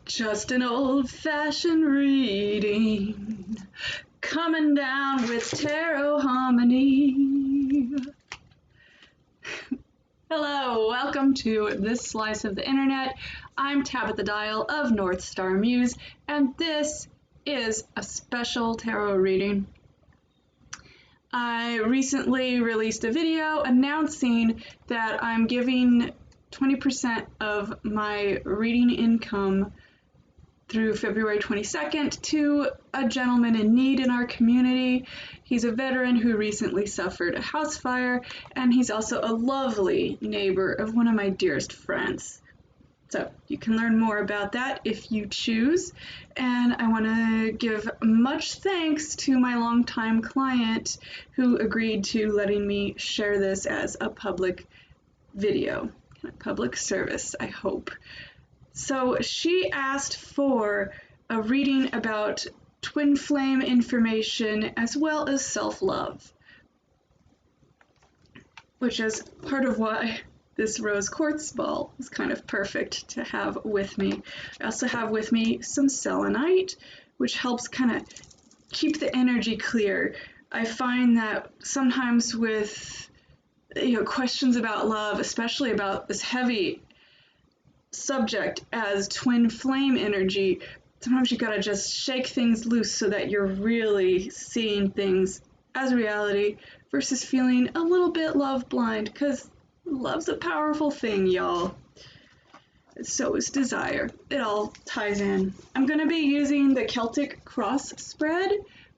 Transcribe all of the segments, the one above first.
Just an old-fashioned reading, coming down with tarot harmony. Hello, welcome to this slice of the internet. I'm Tabitha Dial of North Star Muse, and this is a special tarot reading. I recently released a video announcing that I'm giving 20% of my reading income through February 22nd to a gentleman in need in our community. He's a veteran who recently suffered a house fire, and he's also a lovely neighbor of one of my dearest friends. So you can learn more about that if you choose. And I want to give much thanks to my longtime client who agreed to letting me share this as a public video, a public service, I hope. So she asked for a reading about twin flame information as well as self-love, which is part of why this rose quartz ball is kind of perfect to have with me. I also have with me some selenite, which helps kind of keep the energy clear. I find that sometimes with questions about love, especially about this heavy subject as twin flame energy, sometimes you gotta just shake things loose so that you're really seeing things as reality versus feeling a little bit love blind, because love's a powerful thing, y'all. So is desire. It all ties in. I'm gonna be using the Celtic cross spread,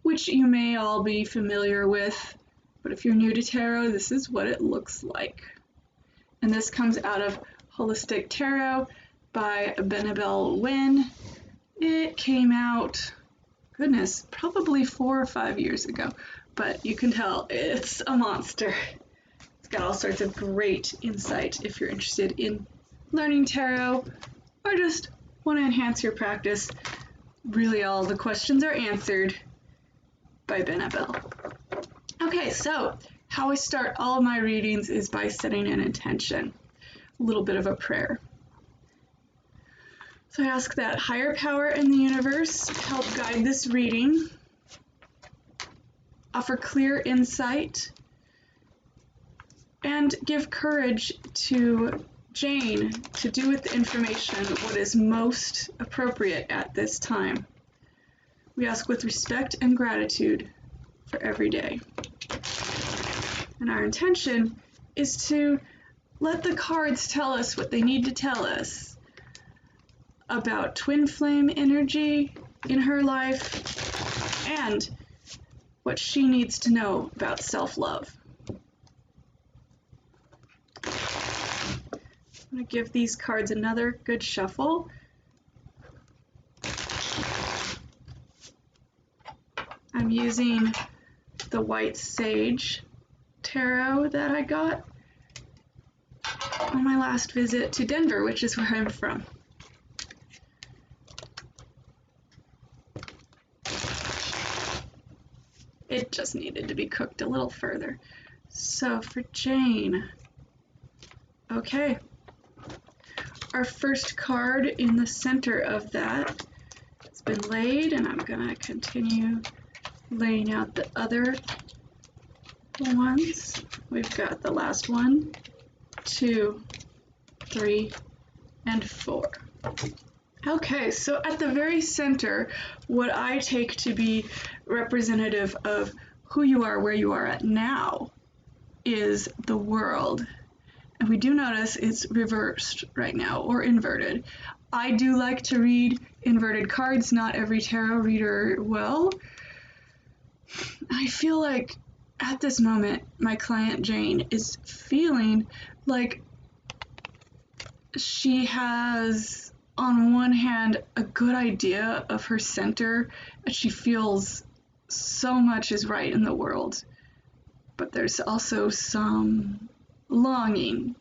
which you may all be familiar with, but if you're new to tarot, this is what it looks like. And this comes out of Holistic Tarot by Benabel Wynn. It came out, goodness, probably 4 or 5 years ago, but you can tell it's a monster. It's got all sorts of great insight if you're interested in learning tarot or just want to enhance your practice. Really, all the questions are answered by Benabel. Okay, so how I start all of my readings is by setting an intention. A little bit of a prayer. So I ask that higher power in the universe help guide this reading, offer clear insight, and give courage to Jane to do with the information what is most appropriate at this time. We ask with respect and gratitude for every day. And our intention is to let the cards tell us what they need to tell us about twin flame energy in her life and what she needs to know about self-love. I'm going to give these cards another good shuffle. I'm using the White Sage Tarot that I got on my last visit to Denver, which is where I'm from. It just needed to be cooked a little further. So for Jane, okay, our first card in the center of that has been laid, and I'm gonna continue laying out the other ones. We've got the last 1, 2, 3, and 4. Okay, so at the very center, what I take to be representative of who you are, where you are at now, is the world. And we do notice it's reversed right now, or inverted. I do like to read inverted cards, not every tarot reader will. I feel like at this moment, my client Jane is feeling like she has, on one hand, a good idea of her center, and she feels so much is right in the world. But there's also some longing,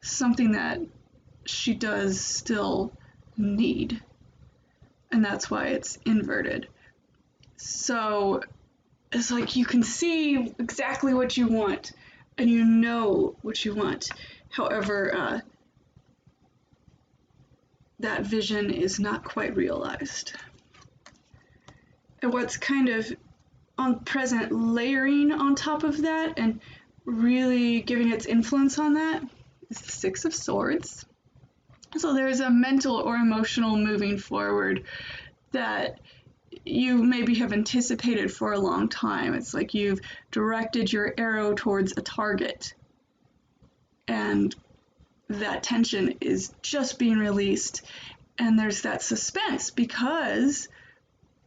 something that she does still need. And that's why it's inverted. So it's like you can see exactly what you want, and you know what you want. However, that vision is not quite realized. And what's kind of on present layering on top of that and really giving its influence on that is the Six of Swords. So there's a mental or emotional moving forward that you maybe have anticipated for a long time. It's like you've directed your arrow towards a target, and that tension is just being released, and there's that suspense because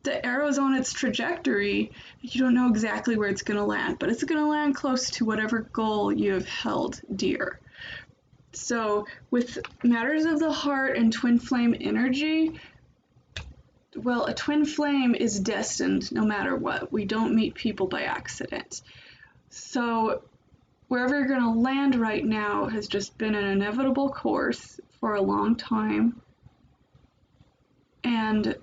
the arrow's on its trajectory. You don't know exactly where it's going to land, but it's going to land close to whatever goal you have held dear. So with matters of the heart and twin flame energy, well, a twin flame is destined no matter what. We don't meet people by accident. So wherever you're going to land right now has just been an inevitable course for a long time. And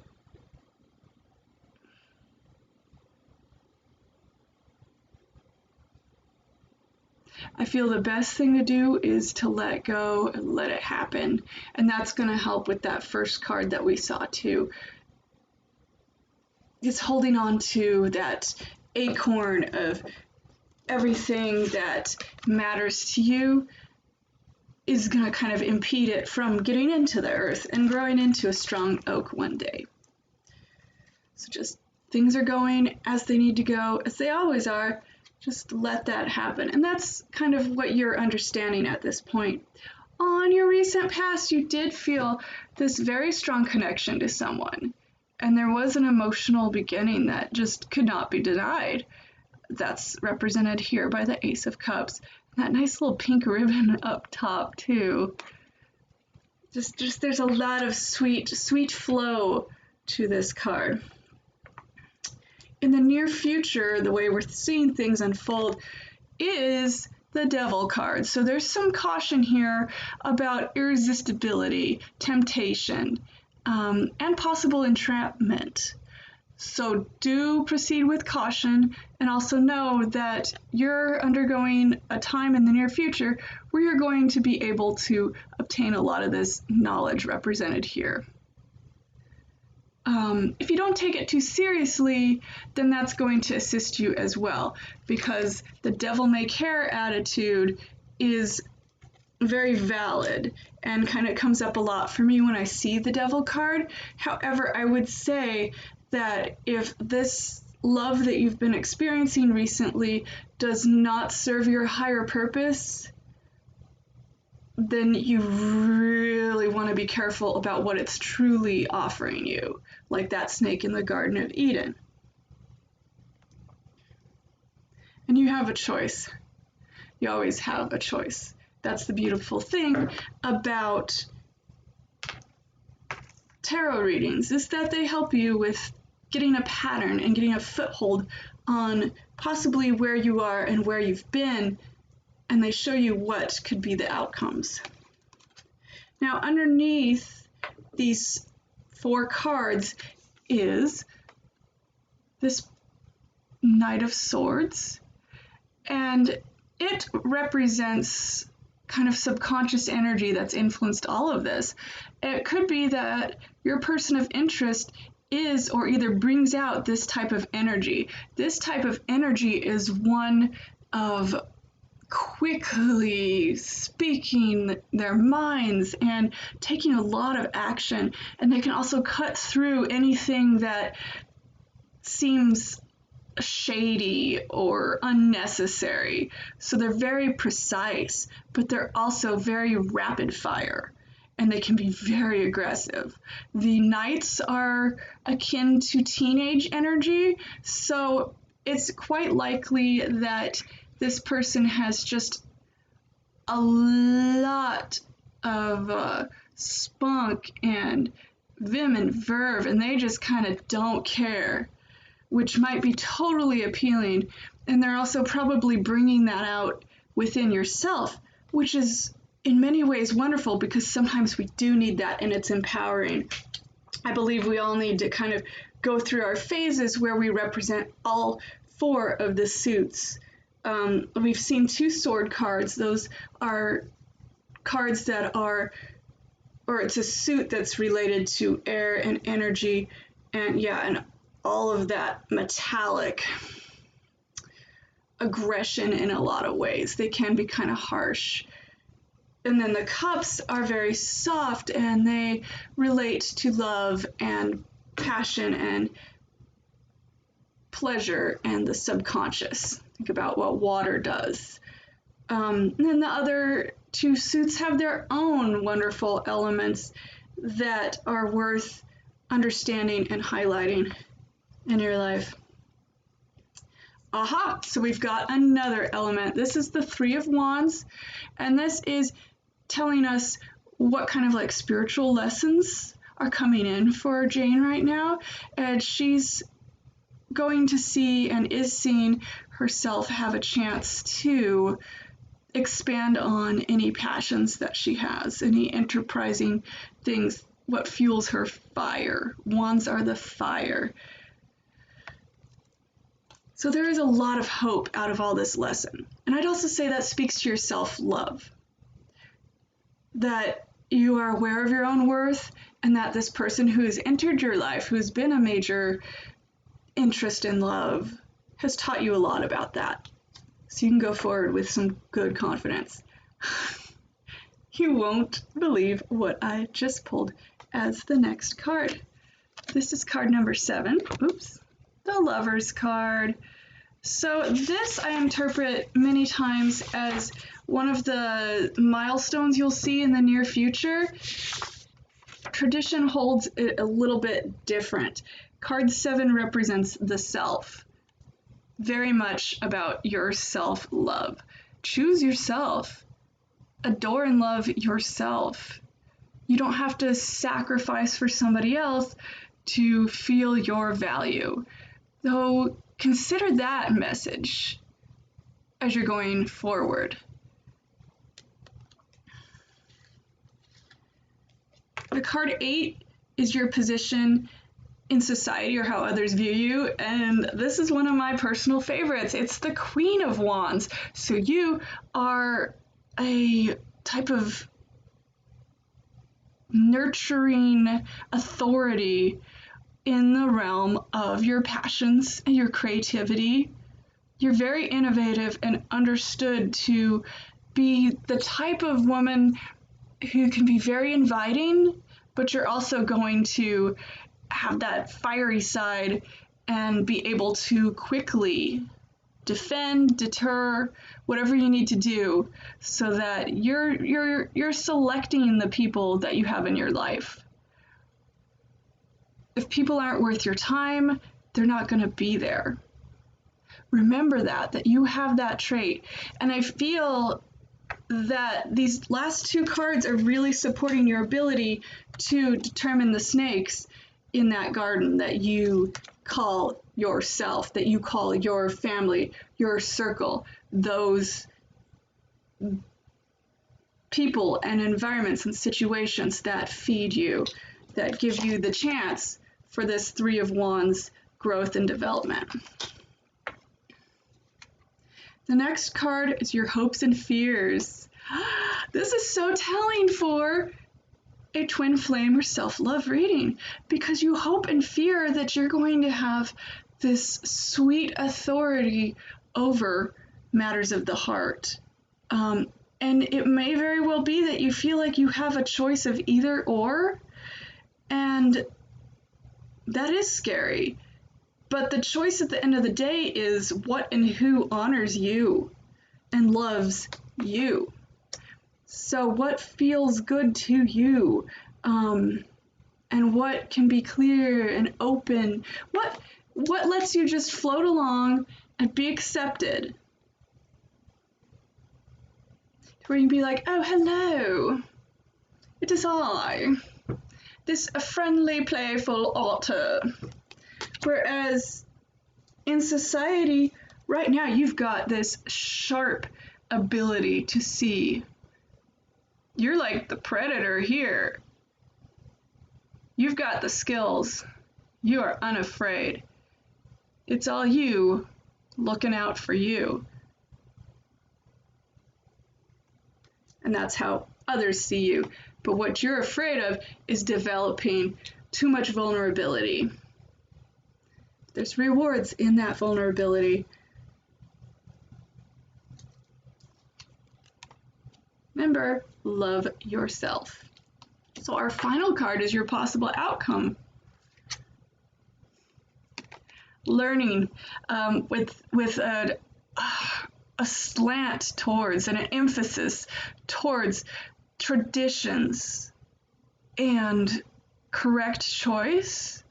I feel the best thing to do is to let go and let it happen. And that's going to help with that first card that we saw too. It's holding on to that acorn of everything that matters to you is going to kind of impede it from getting into the earth and growing into a strong oak one day. So just things are going as they need to go, as they always are. Just let that happen. And that's kind of what you're understanding at this point. On your recent past, you did feel this very strong connection to someone. And there was an emotional beginning that just could not be denied. That's represented here by the Ace of Cups. That nice little pink ribbon up top too. Just there's a lot of sweet flow to this card. In the near future, the way we're seeing things unfold is the Devil card. So there's some caution here about irresistibility, temptation, and possible entrapment. So do proceed with caution, and also know that you're undergoing a time in the near future where you're going to be able to obtain a lot of this knowledge represented here. If you don't take it too seriously, then that's going to assist you as well, because the devil may care attitude is very valid and kind of comes up a lot for me when I see the Devil card. However, I would say that if this love that you've been experiencing recently does not serve your higher purpose, then you really want to be careful about what it's truly offering you, like that snake in the Garden of Eden. And you have a choice. You always have a choice. That's the beautiful thing about tarot readings, is that they help you with getting a pattern and getting a foothold on possibly where you are and where you've been, and they show you what could be the outcomes. Now, underneath these 4 cards is this Knight of Swords, and it represents kind of subconscious energy that's influenced all of this. It could be that your person of interest is or either brings out this type of energy. This type of energy is one of quickly speaking their minds and taking a lot of action, and they can also cut through anything that seems shady or unnecessary. So they're very precise, but they're also very rapid fire, and they can be very aggressive. The knights are akin to teenage energy, so it's quite likely that this person has just a lot of spunk and vim and verve, and they just kind of don't care, which might be totally appealing. And they're also probably bringing that out within yourself, which is in many ways wonderful, because sometimes we do need that and it's empowering. I believe we all need to kind of go through our phases where we represent all 4 of the suits. We've seen 2 sword cards. Those are cards that are or it's a suit that's related to air and energy, and all of that metallic aggression in a lot of ways. They can be kind of harsh. And then the cups are very soft, and they relate to love and passion and pleasure and the subconscious. Think about what water does. And then the other two suits have their own wonderful elements that are worth understanding and highlighting in your life. Aha! So we've got another element. This is the Three of Wands, and this is telling us what kind of like spiritual lessons are coming in for Jane right now, and she's going to see and is seeing herself have a chance to expand on any passions that she has, any enterprising things, what fuels her fire. Wands are the fire. So there is a lot of hope out of all this lesson. And I'd also say that speaks to your self-love. That you are aware of your own worth, and that this person who has entered your life, who's been a major interest in love, has taught you a lot about that. So you can go forward with some good confidence. You won't believe what I just pulled as the next card. This is card number 7. Oops. The Lover's card. So this I interpret many times as one of the milestones you'll see in the near future. Tradition holds it a little bit different. Card 7 represents the self. Very much about your self-love. Choose yourself. Adore and love yourself. You don't have to sacrifice for somebody else to feel your value. So consider that message as you're going forward. The card 8 is your position in society or how others view you, and this is one of my personal favorites. It's the Queen of Wands. So you are a type of nurturing authority in the realm of your passions and your creativity. You're very innovative and understood to be the type of woman who can be very inviting, but you're also going to have that fiery side and be able to quickly defend, deter, whatever you need to do, so that you're selecting the people that you have in your life. If people aren't worth your time, they're not going to be there. Remember that you have that trait. And I feel that these last two cards are really supporting your ability to determine the snakes in that garden that you call yourself, that you call your family, your circle, those people and environments and situations that feed you, that give you the chance for this Three of Wands growth and development. The next card is your hopes and fears. This is so telling for a twin flame or self-love reading, because you hope and fear that you're going to have this sweet authority over matters of the heart. And it may very well be that you feel like you have a choice of either or, and that is scary. But the choice at the end of the day is what and who honors you and loves you. So what feels good to you, and what can be clear and open, what lets you just float along and be accepted, where you can be like, oh, hello, it is I, this friendly, playful author. Whereas in society, right now, you've got this sharp ability to see. You're like the predator here. You've got the skills. You are unafraid. It's all you looking out for you. And that's how others see you. But what you're afraid of is developing too much vulnerability. There's rewards in that vulnerability. Remember, love yourself. So our final card is your possible outcome. Learning with a slant towards and an emphasis towards traditions and correct choice.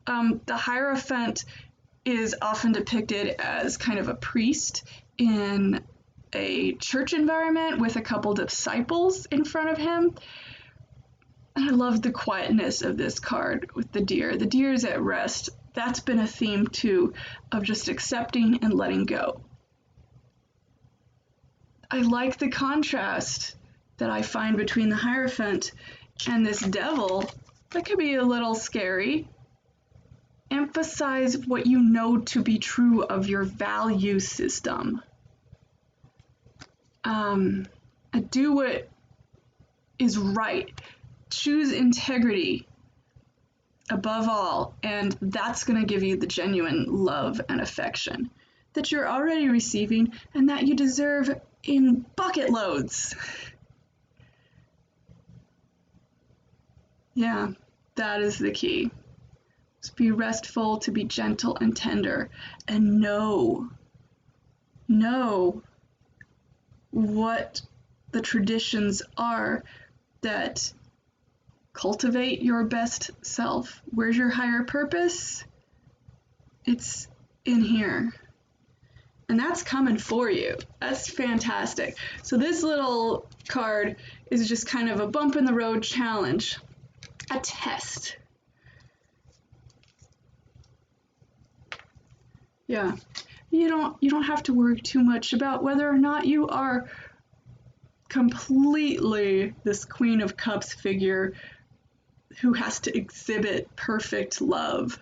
The Hierophant is often depicted as kind of a priest in a church environment with a couple disciples in front of him. And I love the quietness of this card with the deer. The deer is at rest. That's been a theme too, of just accepting and letting go. I like the contrast that I find between the Hierophant and this devil. That could be a little scary. Emphasize what you know to be true of your value system. Do what is right. Choose integrity above all, and that's going to give you the genuine love and affection that you're already receiving and that you deserve in bucket loads. Yeah, that is the key. To be restful, to be gentle and tender, and know what the traditions are that cultivate your best self. Where's your higher purpose? It's in here. And that's coming for you. That's fantastic. So this little card is just kind of a bump in the road challenge, a test. Yeah, you don't have to worry too much about whether or not you are completely this Queen of Cups figure who has to exhibit perfect love.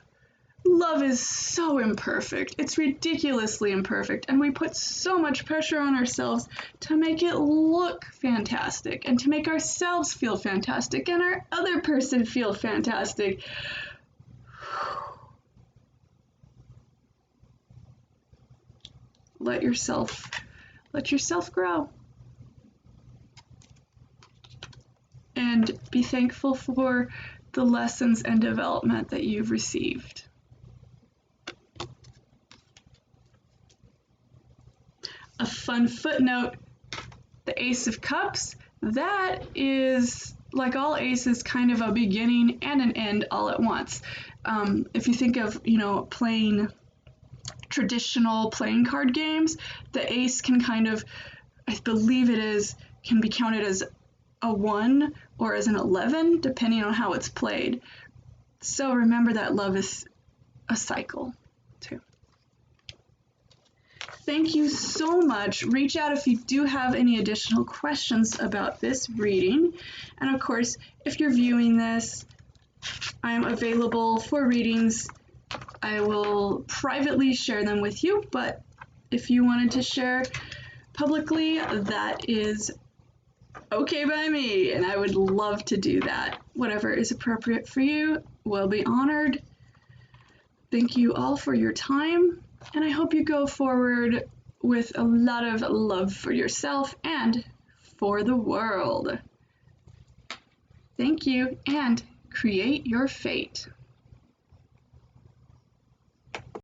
Love is so imperfect. It's ridiculously imperfect, and we put so much pressure on ourselves to make it look fantastic and to make ourselves feel fantastic and our other person feel fantastic. Let yourself grow. And be thankful for the lessons and development that you've received. A fun footnote, the Ace of Cups, that is, like all aces, kind of a beginning and an end all at once. If you think of, playing traditional playing card games, the ace can kind of, I believe it is, can be counted as a 1 or as an 11, depending on how it's played. So remember that love is a cycle, too. Thank you so much. Reach out if you do have any additional questions about this reading. And of course, if you're viewing this, I'm available for readings. I will privately share them with you, but if you wanted to share publicly, that is okay by me, and I would love to do that. Whatever is appropriate for you will be honored. Thank you all for your time, and I hope you go forward with a lot of love for yourself and for the world. Thank you, and create your fate.